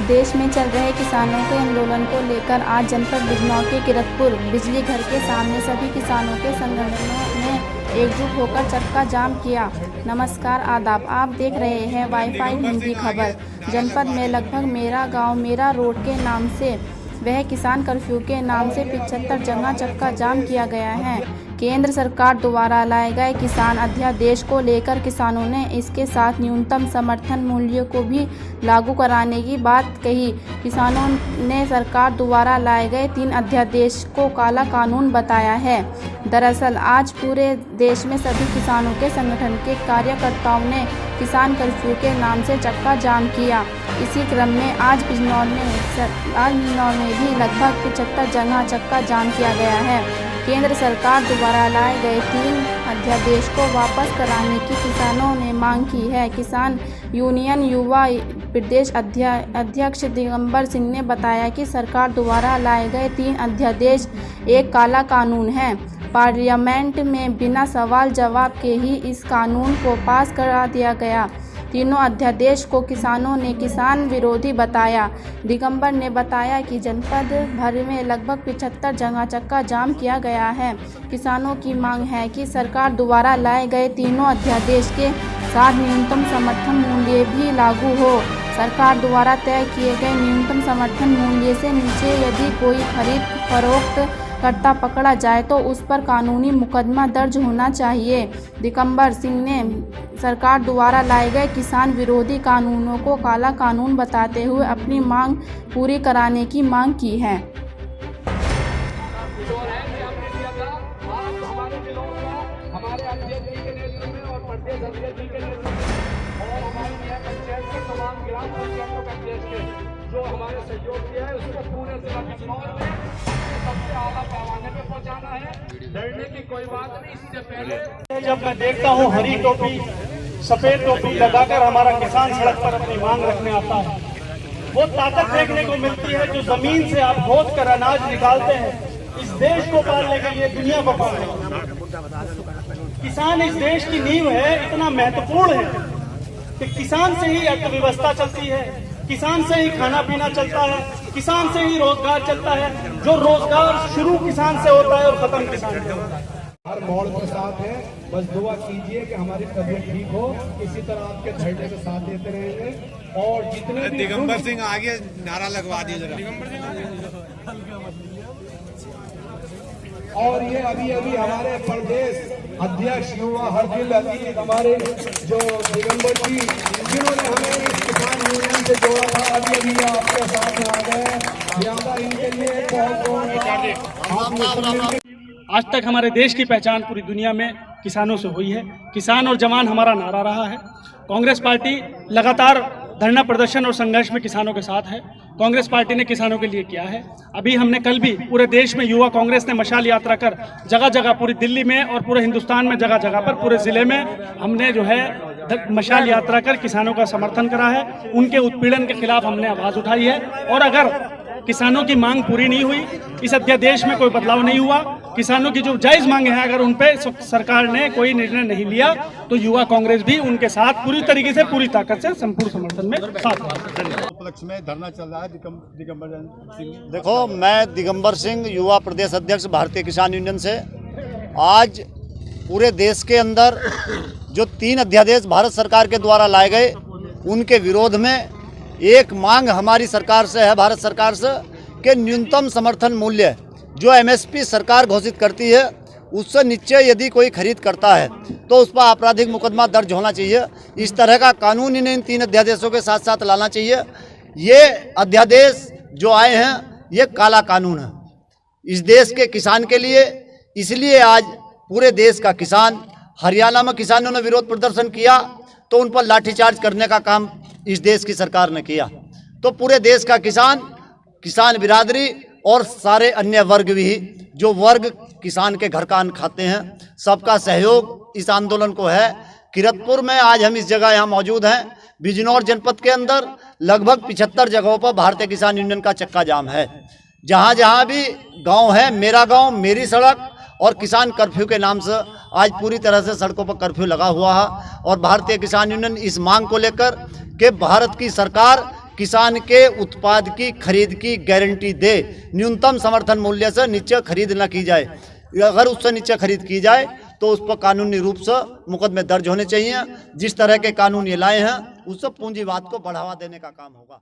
देश में चल रहे किसानों के आंदोलन को लेकर आज जनपद बिजनौर के किरतपुर बिजली घर के सामने सभी किसानों के संगठनों ने एकजुट होकर चक्का जाम किया। नमस्कार, आदाब। आप देख रहे हैं वाईफाई हिंदी खबर। जनपद में लगभग मेरा गांव मेरा रोड के नाम से वह किसान कर्फ्यू के नाम से 75 जगह चक्का जाम किया गया है। केंद्र सरकार द्वारा लाए गए किसान अध्यादेश को लेकर किसानों ने इसके साथ न्यूनतम समर्थन मूल्य को भी लागू कराने की बात कही। किसानों ने सरकार द्वारा लाए गए 3 अध्यादेश को काला कानून बताया है। दरअसल आज पूरे देश में सभी किसानों के संगठन के कार्यकर्ताओं ने किसान कर्फ्यू के नाम से चक्का जाम किया। इसी क्रम में आज बिजनौर में भी लगभग 75 जगह चक्का जाम किया गया है। केंद्र सरकार द्वारा लाए गए 3 अध्यादेश को वापस कराने की किसानों ने मांग की है। किसान यूनियन युवा प्रदेश अध्यक्ष दिगंबर सिंह ने बताया कि सरकार द्वारा लाए गए 3 अध्यादेश एक काला कानून है। पार्लियामेंट में बिना सवाल जवाब के ही इस कानून को पास करा दिया गया। तीनों अध्यादेश को किसानों ने किसान विरोधी बताया। दिगंबर ने बताया कि जनपद भर में लगभग 75 जगह चक्का जाम किया गया है। किसानों की मांग है कि सरकार द्वारा लाए गए तीनों अध्यादेश के साथ न्यूनतम समर्थन मूल्य भी लागू हो। सरकार द्वारा तय किए गए न्यूनतम समर्थन मूल्य से नीचे यदि कोई खरीद फरोख्त करता पकड़ा जाए तो उस पर कानूनी मुकदमा दर्ज होना चाहिए। दिगंबर सिंह ने सरकार द्वारा लाए गए किसान विरोधी कानूनों को काला कानून बताते हुए अपनी मांग पूरी कराने की मांग की है। जो हमारे सहयोग किया है उसको पूरे जिला बिजनौर में सबसे आला पैमाने पे पहुंचाना है। डरने की कोई बात नहीं। इससे पहले जब मैं देखता हूँ हरी टोपी सफेद टोपी लगाकर हमारा किसान सड़क पर अपनी मांग रखने आता है, वो ताकत देखने को मिलती है जो जमीन से आप खोद कर अनाज निकालते हैं इस देश को पालने के लिए, दुनिया को पालने के लिए। किसान इस देश की नींव है, इतना महत्वपूर्ण है कि किसान से ही अर्थव्यवस्था चलती है, किसान से ही खाना पीना चलता है, किसान से ही रोजगार चलता है। जो रोजगार शुरू किसान से होता है और खत्म किसान से होता है। हर मोड़ के साथ है, बस दुआ कीजिए कि हमारी तबीयत ठीक हो। इसी तरह आपके धरने के साथ देते रहेंगे। और जितने भी दिगंबर सिंह आगे नारा लगवा दिए जरा। और ये अभी हमारे प्रदेश अध्यक्ष युवा हरदिल अजीज हमारे जो दिगंबर जी जिन्होंने हमें इस किसान यूनियन से जोड़ा था, अभी आपके साथ में आ गए। लिहाजा इनके लिए बहुत आज तक हमारे देश की पहचान पूरी दुनिया में किसानों से हुई है। किसान और जवान हमारा नारा रहा है। कांग्रेस पार्टी लगातार धरना प्रदर्शन और संघर्ष में किसानों के साथ है। कांग्रेस पार्टी ने किसानों के लिए किया है। अभी हमने कल भी पूरे देश में युवा कांग्रेस ने मशाल यात्रा कर जगह जगह पूरी दिल्ली में और पूरे हिंदुस्तान में जगह जगह पर पूरे ज़िले में हमने जो है मशाल यात्रा कर किसानों का समर्थन करा है। उनके उत्पीड़न के खिलाफ हमने आवाज़ उठाई है। और अगर किसानों की मांग पूरी नहीं हुई, इस अध्यादेश में कोई बदलाव नहीं हुआ, किसानों की जो जायज़ मांगे हैं अगर उन पे सरकार ने कोई निर्णय नहीं लिया तो युवा कांग्रेस भी उनके साथ पूरी तरीके से पूरी ताकत से संपूर्ण समर्थन में साथ उपलक्ष्य में धरना चल रहा है। दिगंबर सिंह, देखो, मैं दिगंबर सिंह युवा प्रदेश अध्यक्ष भारतीय किसान यूनियन से आज पूरे देश के अंदर जो 3 अध्यादेश भारत सरकार के द्वारा लाए गए उनके विरोध में एक मांग हमारी सरकार से है, भारत सरकार से, कि न्यूनतम समर्थन मूल्य जो MSP सरकार घोषित करती है उससे नीचे यदि कोई खरीद करता है तो उस पर आपराधिक मुकदमा दर्ज होना चाहिए। इस तरह का कानून इन 3 अध्यादेशों के साथ साथ लाना चाहिए। ये अध्यादेश जो आए हैं ये काला कानून है इस देश के किसान के लिए। इसलिए आज पूरे देश का किसान, हरियाणा में किसानों ने विरोध प्रदर्शन किया तो उन पर लाठीचार्ज करने का काम इस देश की सरकार ने किया। तो पूरे देश का किसान बिरादरी और सारे अन्य वर्ग भी, जो वर्ग किसान के घर का अन्न खाते हैं, सबका सहयोग इस आंदोलन को है। किरतपुर में आज हम इस जगह यहाँ मौजूद हैं। बिजनौर जनपद के अंदर लगभग 75 जगहों पर भारतीय किसान यूनियन का चक्का जाम है। जहाँ जहाँ भी गांव है, मेरा गांव मेरी सड़क और किसान कर्फ्यू के नाम से आज पूरी तरह से सड़कों पर कर्फ्यू लगा हुआ है। और भारतीय किसान यूनियन इस मांग को लेकर कि भारत की सरकार किसान के उत्पाद की खरीद की गारंटी दे। न्यूनतम समर्थन मूल्य से नीचे खरीद न की जाए। अगर उससे नीचे खरीद की जाए तो उस पर कानूनी रूप से मुकदमे दर्ज होने चाहिए। जिस तरह के कानून ये लाए हैं उससे पूंजीवाद को बढ़ावा देने का काम होगा।